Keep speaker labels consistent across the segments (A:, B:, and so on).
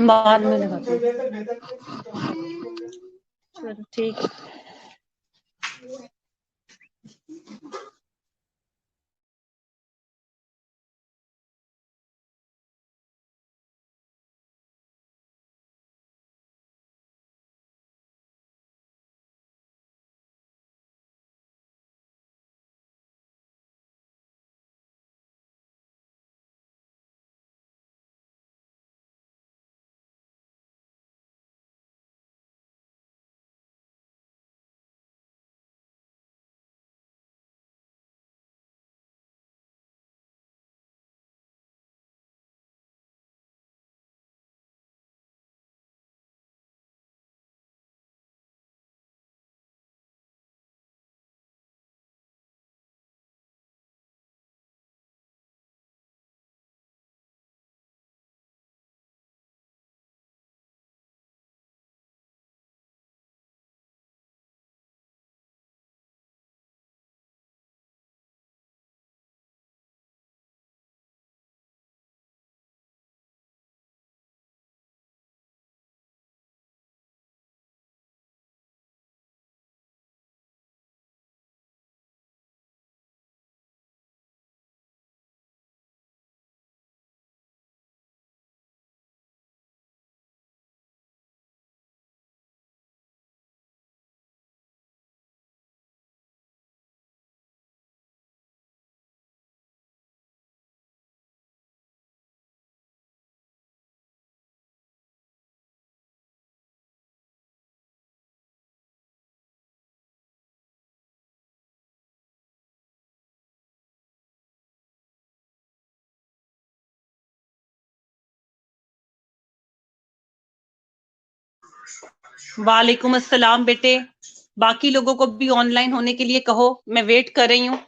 A: बाद में लगाती हूँ। चलो ठीक है। वालेकुम अस्सलाम बेटे, बाकी लोगों को भी ऑनलाइन होने के लिए कहो, मैं वेट कर रही हूँ।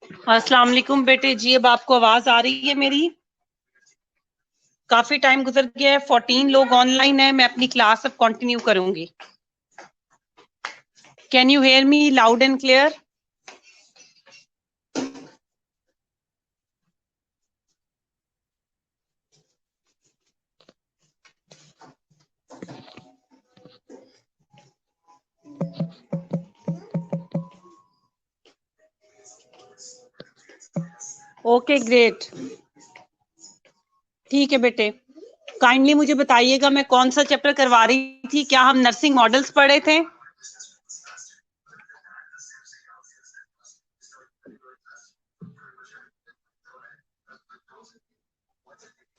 A: अस्सलाम वालेकुम बेटे जी, अब आपको आवाज आ रही है मेरी? काफी टाइम गुजर गया है, 14 लोग ऑनलाइन है, मैं अपनी क्लास अब कंटिन्यू करूंगी। Can you hear me loud and clear? Okay great, ठीक है बेटे। काइंडली मुझे बताइएगा मैं कौन सा चैप्टर करवा रही थी। क्या हम नर्सिंग मॉडल्स पढ़े थे?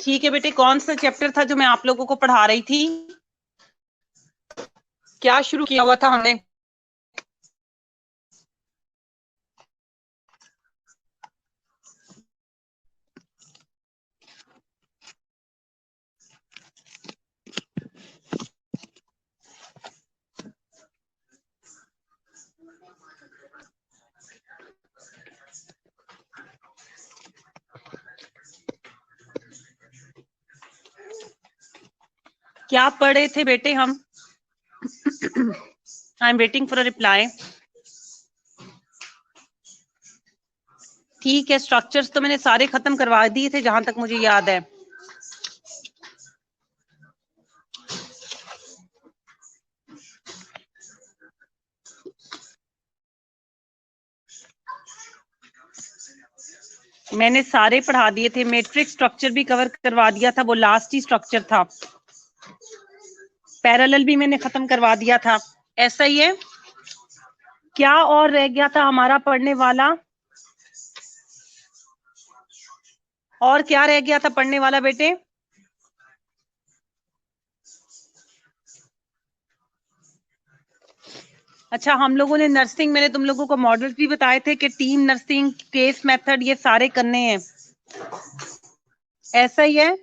A: ठीक है बेटे, कौन सा चैप्टर था जो मैं आप लोगों को पढ़ा रही थी? क्या शुरू किया हुआ था हमने? क्या पढ़े थे बेटे हम? I am waiting for a reply. ठीक है, स्ट्रक्चर्स तो मैंने सारे खत्म करवा दिए थे जहां तक मुझे याद है। मैंने सारे पढ़ा दिए थे, मैट्रिक्स स्ट्रक्चर भी कवर करवा दिया था, वो लास्ट ही स्ट्रक्चर था। पैरेलल भी मैंने खत्म करवा दिया था। ऐसा ही है। क्या और रह गया था हमारा पढ़ने वाला? और क्या रह गया था पढ़ने वाला बेटे? अच्छा, हम लोगों ने नर्सिंग, मैंने तुम लोगों को मॉडल्स भी बताए थे कि टीम नर्सिंग, केस मेथड, ये सारे करने हैं। ऐसा ही है।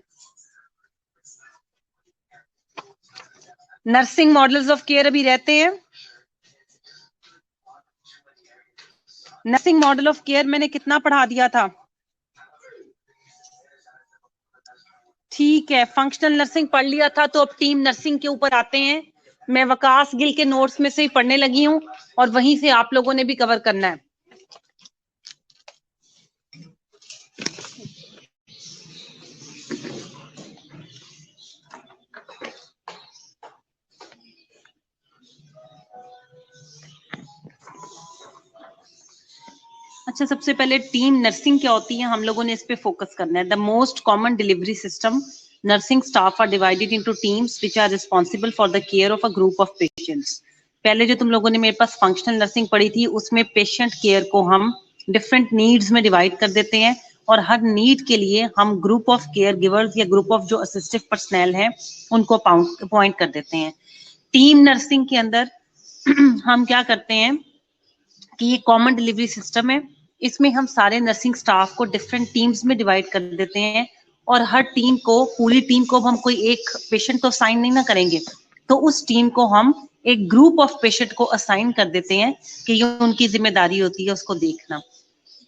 A: नर्सिंग मॉडल्स ऑफ केयर अभी रहते हैं। नर्सिंग मॉडल ऑफ केयर मैंने कितना पढ़ा दिया था? ठीक है, फंक्शनल नर्सिंग पढ़ लिया था, तो अब टीम नर्सिंग के ऊपर आते हैं। मैं वकास गिल के नोट्स में से ही पढ़ने लगी हूँ और वहीं से आप लोगों ने भी कवर करना है। अच्छा, सबसे पहले टीम नर्सिंग क्या होती है, हम लोगों ने इस पे फोकस करना है। The most common delivery system, nursing staff are divided into teams which are responsible for the care of a group of patients. पहले जो तुम लोगों ने मेरे पास फंक्शनल नर्सिंग पढ़ी थी, उसमें पेशेंट केयर को हम डिफरेंट नीड्स में डिवाइड कर देते हैं और हर नीड के लिए हम ग्रुप ऑफ केयर गिवर्स या ग्रुप ऑफ जो असिस्टिव पर्सनल है उनको अपॉइंट कर देते हैं। टीम नर्सिंग के अंदर हम क्या करते हैं कि ये कॉमन डिलीवरी सिस्टम है। इसमें हम सारे नर्सिंग स्टाफ को डिफरेंट टीम्स में डिवाइड कर देते हैं और हर टीम को, पूरी टीम को हम कोई एक पेशेंट तो असाइन नहीं ना करेंगे, तो उस टीम को हम एक ग्रुप ऑफ पेशेंट को असाइन कर देते हैं कि ये उनकी जिम्मेदारी होती है उसको देखना।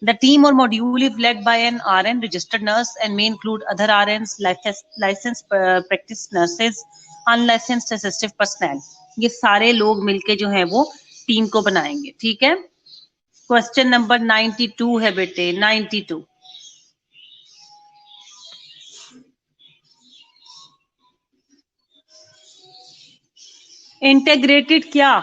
A: The team or module is led by an RN, registered nurse, and may include other RNs, licensed practice nurses, unlicensed assistive personnel. ये सारे लोग मिलके जो है वो टीम को बनाएंगे। ठीक है। क्वेश्चन नंबर 92 है बेटे, 92। इंटेग्रेटेड क्या?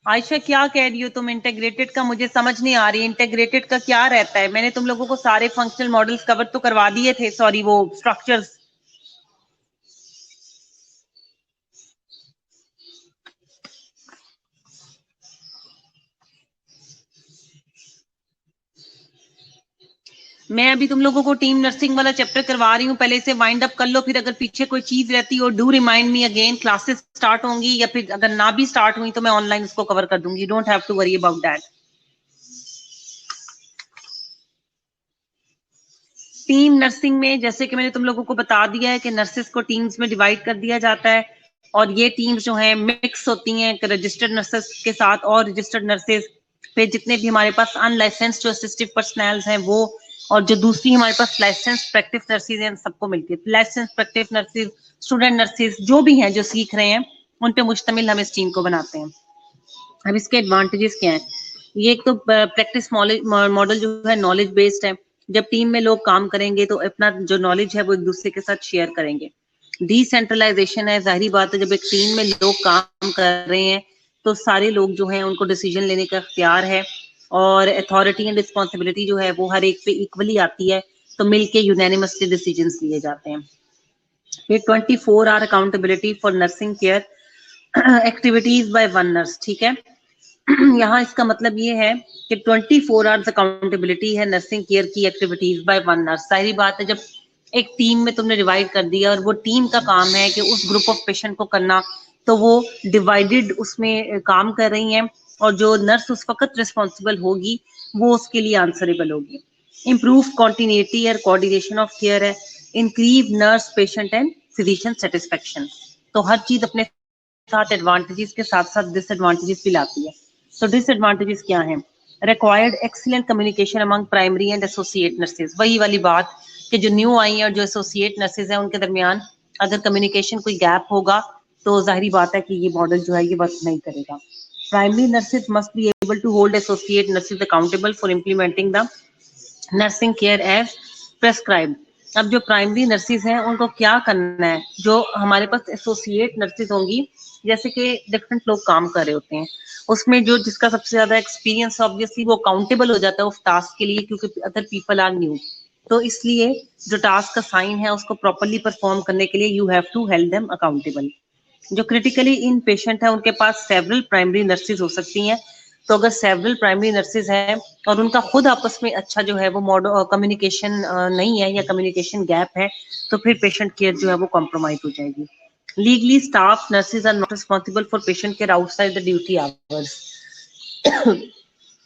A: आयशा क्या कह रही हो तुम? इंटेग्रेटेड का मुझे समझ नहीं आ रही। इंटेग्रेटेड का क्या रहता है? मैंने तुम लोगों को सारे फंक्शनल मॉडल्स कवर तो करवा दिए थे, सॉरी वो स्ट्रक्चर्स। मैं अभी तुम लोगों को टीम नर्सिंग वाला चैप्टर करवा रही हूँ, पहले इसे वाइंड अप कर लो, फिर अगर पीछे कोई चीज रहती हो do remind me again. Classes start होंगी या फिर अगर ना भी स्टार्ट हुई तो मैं ऑनलाइन उसको कवर कर दूंगी। Don't have to worry about that. Team nursing में जैसे कि मैंने तुम लोगों को बता दिया है कि नर्सेस को टीम्स में डिवाइड कर दिया जाता है, और ये टीम्स जो हैं मिक्स होती हैं रजिस्टर्ड नर्सेस के साथ, और रजिस्टर्ड नर्सेस फिर जितने भी हमारे पास अनलाइसेंस्ड जो असिस्टिव पर्सनल हैं वो, और जो दूसरी हमारे पास लाइसेंस प्रैक्टिस नर्सेज हैं, सबको मिलती है। Licence practice nurses, student nurses जो भी हैं जो सीख रहे हैं, उन पे मुश्तमिल हम इस टीम को बनाते हैं। अब इसके एडवांटेजेस क्या हैं? ये एक तो प्रैक्टिस मॉडल जो है नॉलेज बेस्ड है। जब टीम में लोग काम करेंगे तो अपना जो नॉलेज है वो एक दूसरे के साथ शेयर करेंगे। डिसेंट्रलाइजेशन है, जाहिर बात है जब एक टीम में लोग काम कर रहे हैं तो सारे लोग जो हैं उनको डिसीजन लेने का इख्तियार है, और अथॉरिटी एंड रिस्पॉन्सिबिलिटी जो है वो हर एक पे इक्वली आती है, तो मिलके यूनानिमसली डिसीजंस लिए जाते हैं। फिर 24 hour accountability for nursing care activities by one nurse, ठीक है। यहाँ इसका मतलब ये है कि 24 आवर्स अकाउंटेबिलिटी है नर्सिंग केयर की एक्टिविटीज बाय वन नर्स। सारी बात है जब एक टीम में तुमने डिवाइड कर दिया और वो टीम का काम है कि उस ग्रुप ऑफ पेशेंट को करना, तो वो डिवाइडेड उसमें काम कर रही हैं, और जो नर्स उस वक्त रिस्पॉन्सिबल होगी वो उसके लिए आंसरेबल होगी। इम्प्रूव कॉन्टिन्यूटी और कोऑर्डिनेशन ऑफ केयर है, increase nurse patient and physician satisfaction. तो हर चीज अपने साथ एडवांटेजेस के साथ साथ डिसएडवांटेजेस भी लाती है। तो डिसएडवांटेजेस क्या हैं? Required excellent communication among primary and associate nurses. वही वाली बात कि जो न्यू आई हैं और जो एसोसिएट नर्सेज हैं उनके दरमियान अगर कम्युनिकेशन कोई गैप होगा तो जाहिर बात है कि ये मॉडल जो है ये वर्क नहीं करेगा। Primary nurses must be able to hold associate nurses accountable for implementing the nursing care as prescribe. अब जो प्राइमरी नर्सिस हैं उनको क्या करना है? जो हमारे पास एसोसिएट नर्सिस होंगी, जैसे कि डिफरेंट लोग काम कर रहे होते हैं, उसमें जो जिसका सबसे ज्यादा एक्सपीरियंस ऑब्वियसली वो अकाउंटेबल हो जाता है उस टास्क के लिए, क्योंकि अदर पीपल आर न्यू। तो इसलिए जो टास्क का साइन है उसको प्रॉपरली परफॉर्म करने के लिए you have to held them accountable. जो क्रिटिकली इन पेशेंट है उनके पास सेवरल प्राइमरी नर्सेज हो सकती हैं। तो अगर सेवरल प्राइमरी नर्सेज हैं और उनका खुद आपस में अच्छा जो है वो मॉडल कम्युनिकेशन नहीं है या कम्युनिकेशन गैप है, तो फिर पेशेंट केयर जो है वो कॉम्प्रोमाइज हो जाएगी। Legally staff nurses are not responsible for patient care outside the duty hours.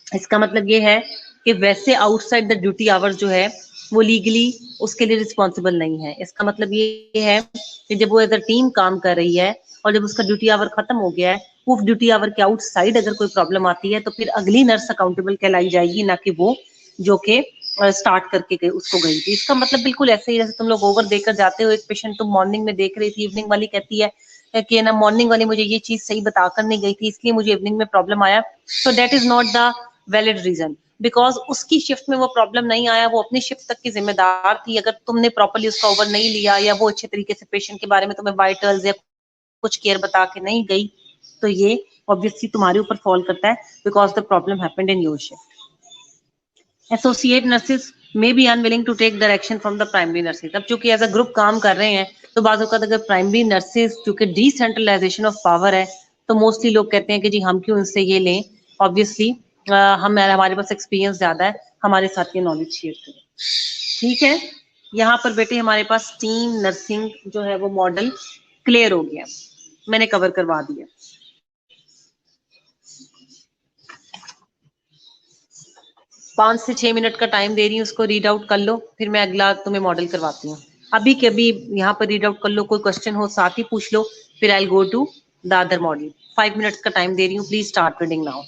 A: इसका मतलब ये है कि वैसे आउटसाइड द ड्यूटी आवर्स जो है वो लीगली उसके लिए रिस्पॉन्सिबल नहीं है। इसका मतलब ये है कि जब वो अगर टीम काम कर रही है और जब उसका ड्यूटी आवर खत्म हो गया है, वो ड्यूटी आवर के आउटसाइड अगर कोई प्रॉब्लम आती है तो फिर अगली नर्स अकाउंटेबल कहलाई जाएगी, ना कि वो जो कि स्टार्ट करके गई उसको गई थी। इसका मतलब बिल्कुल ऐसे ही जैसे तुम लोग ओवर देकर जाते हो, एक पेशेंट तुम मॉर्निंग में देख रही थी, इवनिंग वाली कहती है कि ना मॉर्निंग वाली मुझे ये चीज सही बताकर नहीं गई थी इसलिए मुझे इवनिंग में प्रॉब्लम आया। So that is not the valid reason, because उसकी शिफ्ट में वो प्रॉब्लम नहीं आया, वो अपनी शिफ्ट तक की जिम्मेदार थी। अगर तुमने प्रॉपरली उसका ओवर नहीं लिया या वो अच्छे तरीके से पेशेंट के बारे में तुम्हें वाइटल्स या कुछ केयर बता के नहीं गई, तो ये ऑब्वियसली तुम्हारे ऊपर फॉल करता है, because the problem happened in your shift. Associate nurses may be unwilling to take direction from the primary nurses. अब चूंकि एज अ ग्रुप काम कर रहे हैं तो बाज़ औक़ात अगर प्राइमरी नर्सेज चूंकि डिसेंट्रलाइजेशन ऑफ पावर है तो मोस्टली लोग कहते हैं कि जी हम क्यों इनसे ये लें, ऑब्वियसली हम हमारे पास एक्सपीरियंस ज्यादा है, हमारे साथ ये नॉलेज शेयर करें। ठीक है, यहाँ पर बेटे हमारे पास टीम नर्सिंग जो है वो मॉडल क्लियर हो गया, मैंने कवर करवा दिया। 5 से 6 मिनट का टाइम दे रही हूँ, उसको रीड आउट कर लो, फिर मैं अगला तुम्हें मॉडल करवाती हूँ। अभी के अभी यहाँ पर रीड आउट कर लो, कोई क्वेश्चन हो साथ ही पूछ लो, फिर I go to the other model. 5 minutes का टाइम दे रही हूँ, प्लीज स्टार्ट रीडिंग नाउ।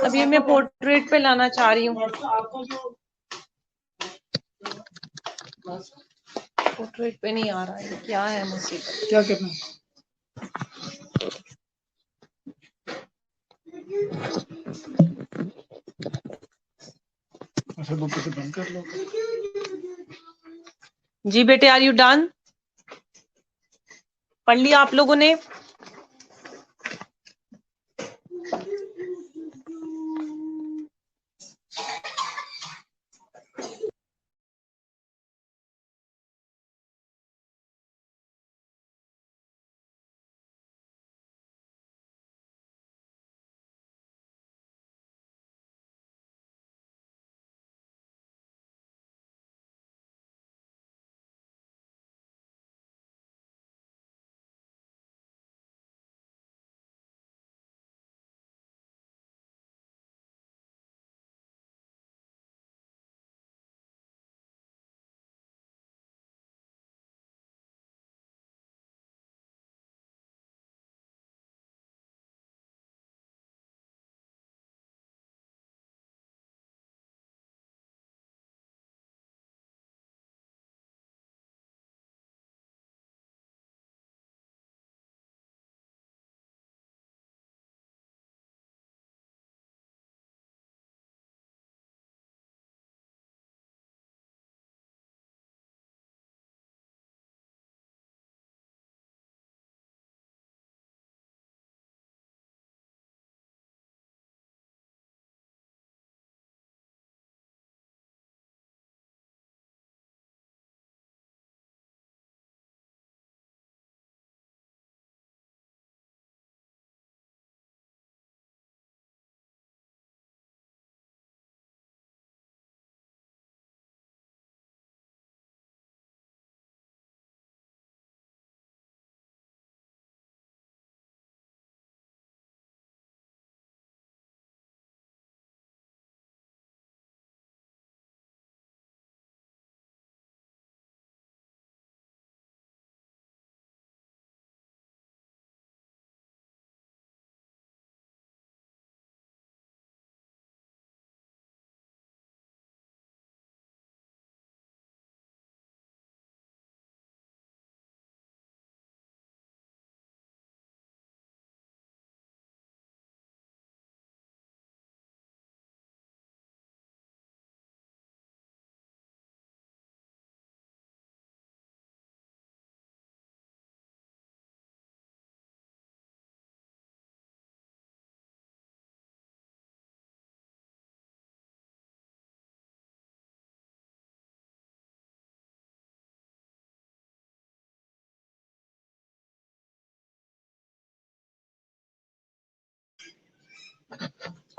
A: अभी मैं पोर्ट्रेट पे लाना चाह रही हूँ। पोर्ट्रेट पे नहीं आ रहा है, क्या है मुसीबत?
B: क्या करना है? अच्छा बुक से बंद कर लो।
A: जी बेटे, आर यू डन? पढ़ लिया आप लोगों ने?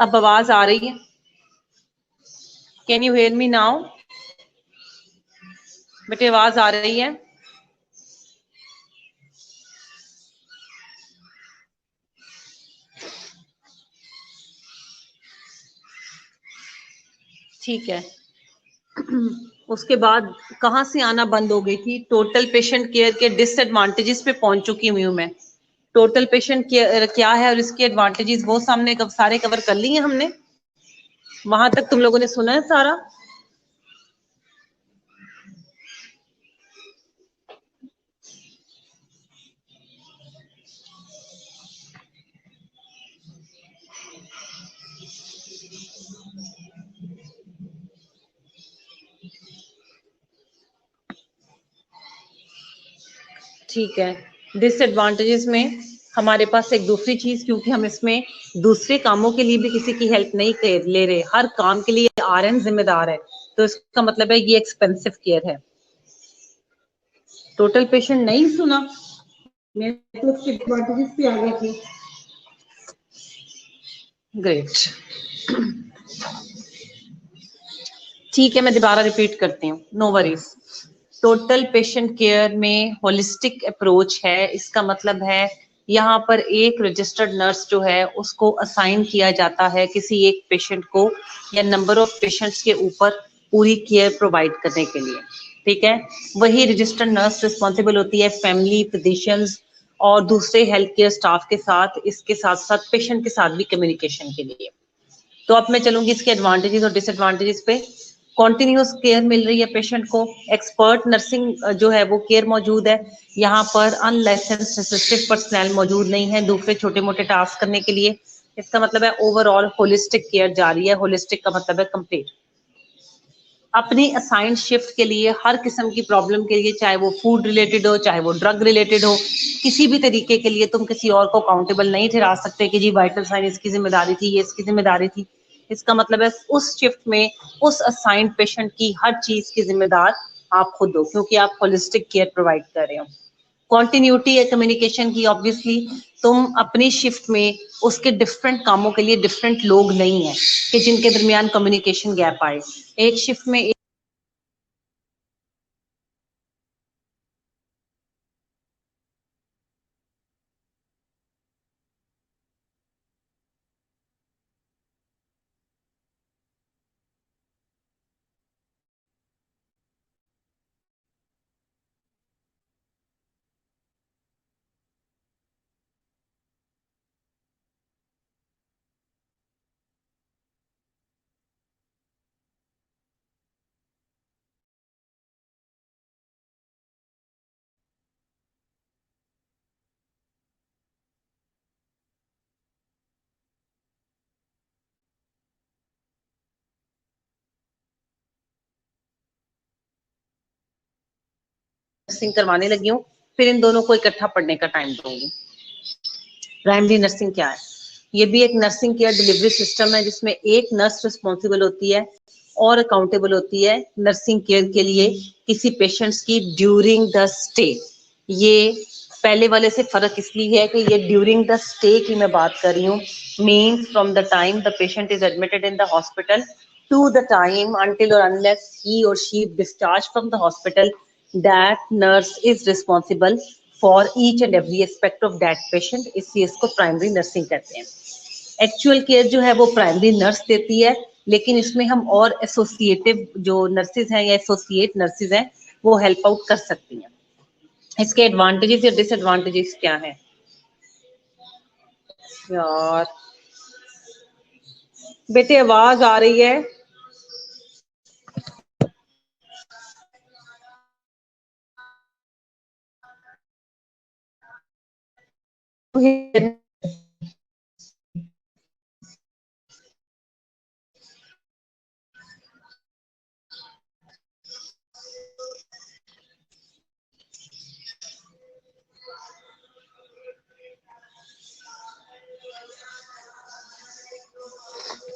A: अब आवाज आ रही है? Can you hear me now? बेटे आवाज आ रही है? ठीक है। उसके बाद कहाँ से आना बंद हो गई थी? टोटल पेशेंट केयर के डिसएडवांटेजेस पे पहुंच चुकी हुई हूँ मैं। टोटल पेशेंट केयर क्या है और इसके एडवांटेजेस वो सामने सारे कवर कर लिए हमने। वहां तक तुम लोगों ने सुना है सारा? ठीक है। डिसएडवांटेजेस में हमारे पास एक दूसरी चीज, क्योंकि हम इसमें दूसरे कामों के लिए भी किसी की हेल्प नहीं ले रहे, हर काम के लिए आरएन जिम्मेदार है, तो इसका मतलब है ये एक्सपेंसिव केयर है। टोटल पेशेंट नहीं सुना? मैं तो उसके एडवांटेजेस पे आ गई थी। ग्रेट। ठीक है, मैं दोबारा रिपीट करती हूँ, no worries. Total patient care में होलिस्टिक अप्रोच है। इसका मतलब है यहाँ पर एक रजिस्टर्ड नर्स जो है उसको असाइन किया जाता है किसी एक पेशेंट को या नंबर ऑफ पेशेंट्स के ऊपर पूरी केयर प्रोवाइड करने के लिए। ठीक है, वही रजिस्टर्ड नर्स रिस्पॉन्सिबल होती है फैमिली फिजिशियंस और दूसरे हेल्थ केयर स्टाफ के साथ, इसके साथ साथ पेशेंट के साथ भी कम्युनिकेशन के लिए। तो अब मैं चलूंगी इसके एडवांटेजेस और डिसएडवांटेजेस पे। कॉन्टिन्यूस केयर मिल रही है पेशेंट को, एक्सपर्ट नर्सिंग जो है वो केयर मौजूद है, यहाँ पर अनलाइसेंस्ड असिस्टिव पर्सनल मौजूद नहीं है दूसरे छोटे मोटे टास्क करने के लिए। इसका मतलब है ओवरऑल होलिस्टिक केयर जा रही है, होलिस्टिक का मतलब है कंप्लीट। अपनी असाइंड शिफ्ट के लिए हर किस्म की प्रॉब्लम के लिए, चाहे वो फूड रिलेटेड हो, चाहे वो ड्रग रिलेटेड हो, किसी भी तरीके के लिए तुम किसी और को अकाउंटेबल नहीं ठहरा सकते कि जी वाइटल साइन इसकी जिम्मेदारी थी, ये इसकी जिम्मेदारी थी। इसका मतलब है उस शिफ्ट में उस असाइंड पेशेंट की हर चीज की जिम्मेदार आप खुद हो, क्योंकि आप होलिस्टिक केयर प्रोवाइड कर रहे हो। कॉन्टिन्यूटी है कम्युनिकेशन की, ऑब्वियसली तुम अपनी शिफ्ट में उसके डिफरेंट कामों के लिए डिफरेंट लोग नहीं है कि जिनके दरमियान कम्युनिकेशन गैप आए। एक शिफ्ट में नर्सिंग करवाने लगी हूँ, फिर इन दोनों को इकट्ठा पढ़ने का टाइम दूंगी। प्राइमरी नर्सिंग क्या है? ये भी एक नर्सिंग केयर डिलीवरी सिस्टम है जिसमें एक नर्स रिस्पॉन्सिबल होती है और अकाउंटेबल होती है नर्सिंग केयर के लिए किसी पेशेंट्स की ड्यूरिंग द स्टे। ये पहले वाले से फर्क इसलिए है कि ये ड्यूरिंग द स्टे की मैं बात कर रही हूँ, means from the time the patient is admitted in the hospital to the time until or unless he or she discharged from the hospital, that nurse is responsible for each and every aspect of that patient। इसलिए इसको primary nursing कहते हैं। Actual care जो है वो primary nurse देती है, लेकिन इसमें हम और एसोसिएटिव जो नर्सेज हैं या एसोसिएट नर्सेज हैं वो हेल्प आउट कर सकती हैं। इसके एडवांटेजेस या डिसएडवांटेजेस क्या है? यार बेटे आवाज आ रही है?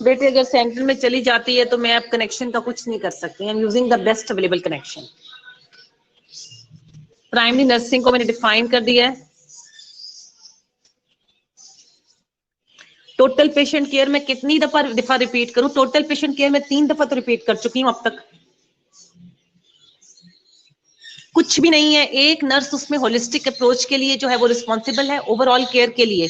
A: बेटे अगर सेंटर में चली जाती है तो मैं अब कनेक्शन का कुछ नहीं कर सकती। I am using the best available connection. Primary nursing को मैंने डिफाइन कर दिया है। टोटल पेशेंट केयर में कितनी दफा रिपीट करूं? टोटल पेशेंट केयर में 3 दफा तो रिपीट कर चुकी हूं अब तक। कुछ भी नहीं है, एक नर्स उसमें होलिस्टिक अप्रोच के लिए जो है वो रिस्पॉन्सिबल है ओवरऑल केयर के लिए।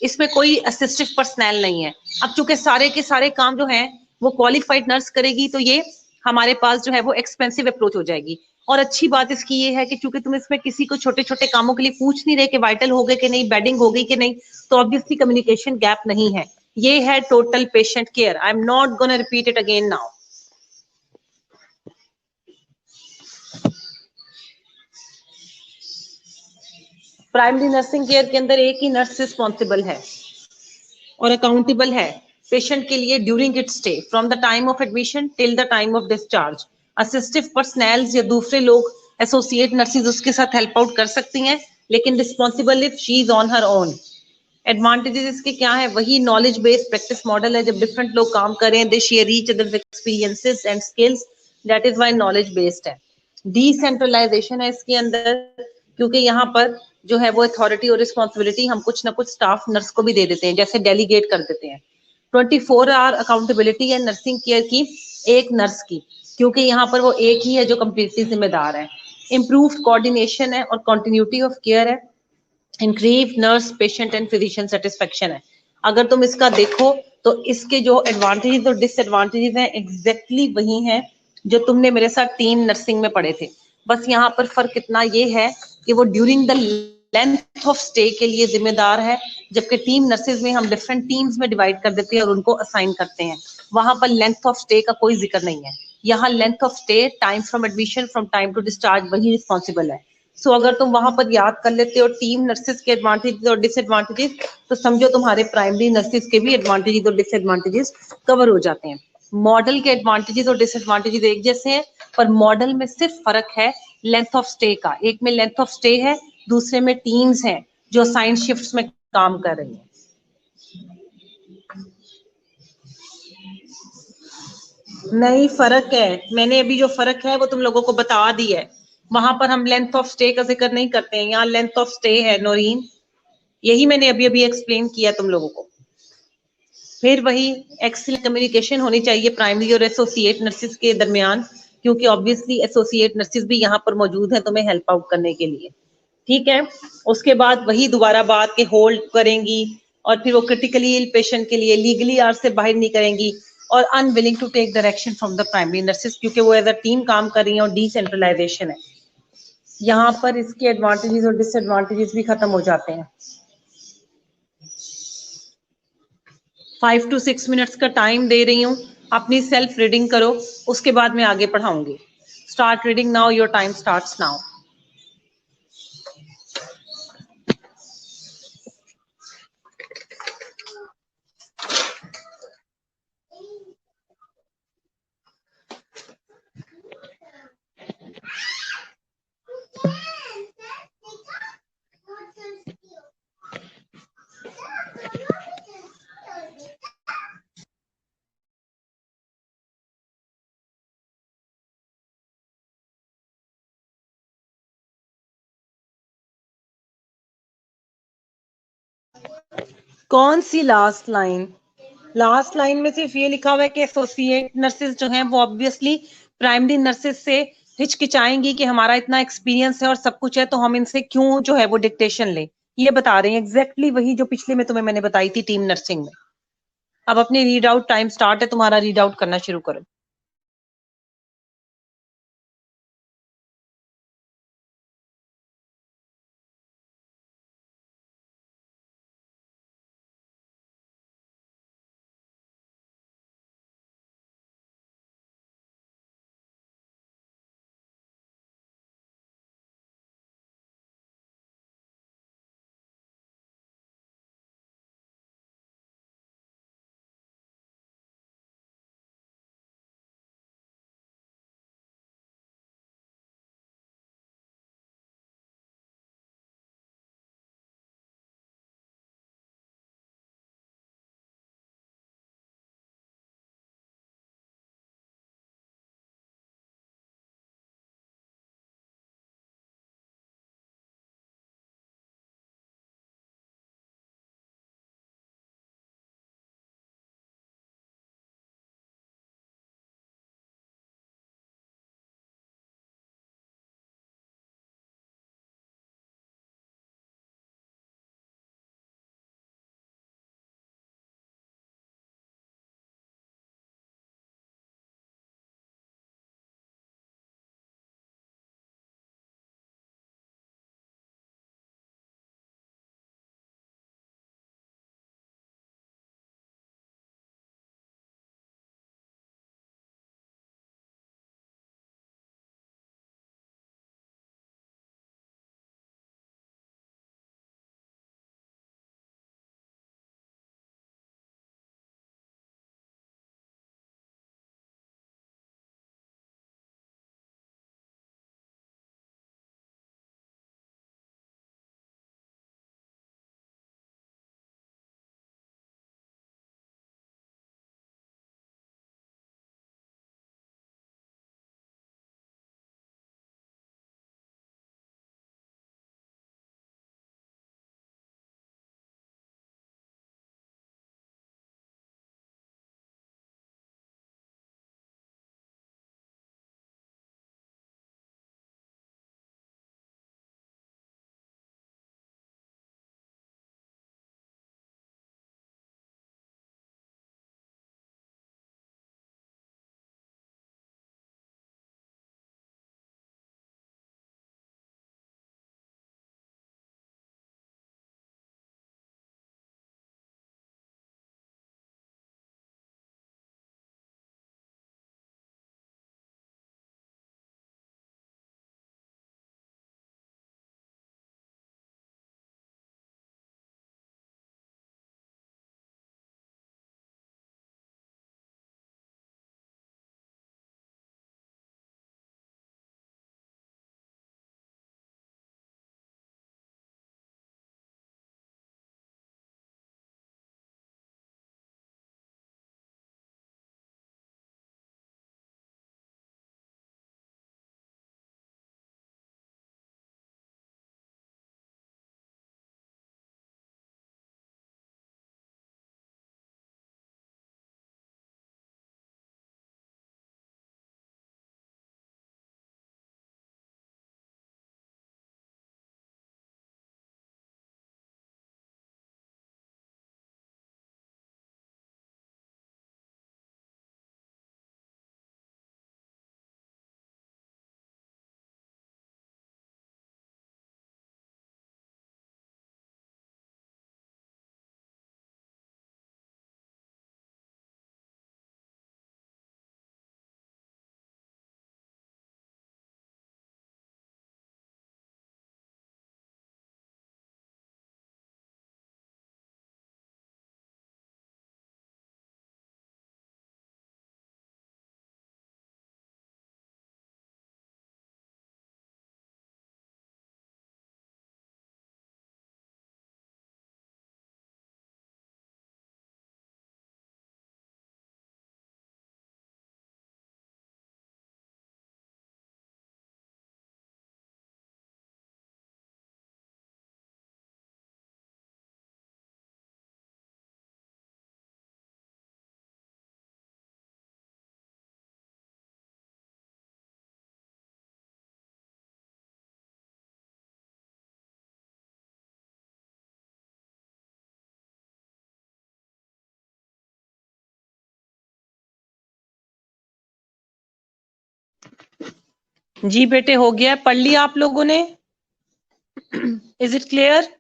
A: इसमें कोई असिस्टिव पर्सनल नहीं है। अब चूंकि सारे के सारे काम जो है वो क्वालिफाइड नर्स करेगी तो ये हमारे पास जो है वो एक्सपेंसिव अप्रोच हो जाएगी। और अच्छी बात इसकी ये है कि चूंकि तुम इसमें किसी को छोटे छोटे कामों के लिए पूछ नहीं रहे कि वाइटल हो गए कि नहीं, बेडिंग हो गई कि नहीं, तो ऑब्वियसली कम्युनिकेशन गैप नहीं है। ये है total patient care. I am not gonna repeat it again now. Primary nursing care के अंदर एक ही नर्स रिस्पॉन्सिबल है और अकाउंटेबल है पेशेंट के लिए during it stay, from the time of admission till the time of discharge. Assistive personal या दूसरे लोग एसोसिएट नर्सेज उसके साथ हेल्प आउट कर सकती हैं, लेकिन responsible if she is on her own. Advantages इसके क्या है? वही नॉलेज बेस्ड प्रैक्टिस मॉडल है। जब डिफरेंट लोग काम करें, they share each others experiences and skills, that is why knowledge based है। डिसेंट्रलाइजेशन है इसके अंदर, क्योंकि यहाँ पर जो है वो अथॉरिटी और रिस्पॉन्सिबिलिटी हम कुछ ना कुछ स्टाफ नर्स को भी दे देते हैं, जैसे डेलीगेट कर देते हैं। 24 आवर अकाउंटेबिलिटी है नर्सिंग केयर की एक नर्स की, क्योंकि यहाँ पर वो एक ही है जो कंप्लीटली जिम्मेदार है। इम्प्रूव्ड कोऑर्डिनेशन है और कंटिन्यूटी ऑफ केयर है। Increase nurse patient and physician satisfaction है। अगर तुम इसका देखो तो इसके जो एडवांटेजेस और डिसएडवांटेजेस हैं एग्जैक्टली वही हैं जो तुमने मेरे साथ टीम नर्सिंग में पढ़े थे। बस यहाँ पर फर्क इतना ये है कि वो during the length of stay के लिए जिम्मेदार है, जबकि टीम नर्सेज में हम डिफरेंट टीम्स में डिवाइड कर देते हैं और उनको असाइन करते हैं। वहां पर लेंथ ऑफ स्टे का कोई जिक्र नहीं है। यहाँ length of stay, time from admission, from time to discharge वही रिस्पॉन्सिबल है। सो अगर तुम वहां पर याद कर लेते हो टीम नर्सेज के एडवांटेजेस और डिसएडवांटेजेस, तो समझो तुम्हारे प्राइमरी नर्सेज के भी एडवांटेजेस और डिसएडवांटेजेस कवर हो जाते हैं। मॉडल के एडवांटेजेस और डिसएडवांटेजेस एक जैसे हैं, पर मॉडल में सिर्फ फर्क है लेंथ ऑफ स्टे का। एक में लेंथ ऑफ स्टे है, दूसरे में टीम्स हैं जो असाइन शिफ्ट्स में काम कर रही हैं। नहीं, फर्क है। मैंने अभी जो फर्क है वो तुम लोगों को बता दी है। वहां पर हम लेंथ ऑफ स्टे का जिक्र नहीं करते हैं, यहाँ लेंथ ऑफ स्टे है नौरीन। यही मैंने अभी अभी एक्सप्लेन किया तुम लोगों को। फिर वही एक्सीलेंट कम्युनिकेशन होनी चाहिए प्राइमरी और एसोसिएट नर्सिस के दरमियान, क्योंकि ऑब्वियसली एसोसिएट नर्सिस भी यहाँ पर मौजूद है तुम्हें हेल्प आउट करने के लिए। ठीक है, उसके बाद वही दोबारा बात के होल्ड करेंगी, और फिर वो क्रिटिकली इल पेशेंट के लिए लीगली आर से बाहर नहीं करेंगी, और unwilling to take direction from the primary nurses, क्योंकि वो एज अ टीम काम कर रही है और डिसेंट्रलाइजेशन है। यहाँ पर इसके एडवांटेजेस और डिसएडवांटेजेस भी खत्म हो जाते हैं। 5 to 6 मिनट्स का टाइम दे रही हूँ, अपनी सेल्फ रीडिंग करो, उसके बाद मैं आगे पढ़ाऊंगी। Start reading now, your time starts now. कौन सी लास्ट लाइन? लास्ट लाइन में सिर्फ ये लिखा हुआ है कि एसोसिएट नर्सेज जो हैं वो ऑब्वियसली प्राइमरी नर्सेज से हिचकिचाएंगी कि हमारा इतना एक्सपीरियंस है और सब कुछ है, तो हम इनसे क्यों जो है वो डिक्टेशन लें। ये बता रहे हैं एग्जैक्टली वही जो पिछले में तुम्हें मैंने बताई थी टीम नर्सिंग में। अब अपनी रीड आउट टाइम स्टार्ट है, तुम्हारा रीड आउट करना शुरू करो। जी बेटे हो गया, पढ़ लिया आप लोगों ने? Is it clear?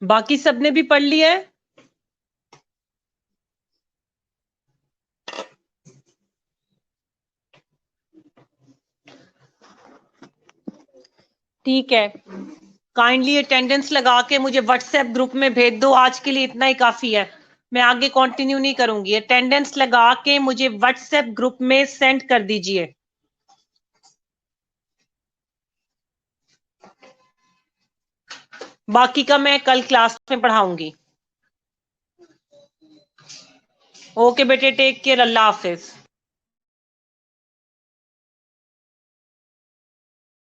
A: बाकी सबने भी पढ़ लिया है? ठीक है, काइंडली अटेंडेंस लगा के मुझे व्हाट्सएप ग्रुप में भेज दो। आज के लिए इतना ही काफी है, मैं आगे कंटिन्यू नहीं करूंगी। अटेंडेंस लगा के मुझे व्हाट्सएप ग्रुप में सेंड कर दीजिए। बाकी का मैं कल क्लास में पढ़ाऊंगी। ओके बेटे, टेक केयर, अल्लाह हाफिज।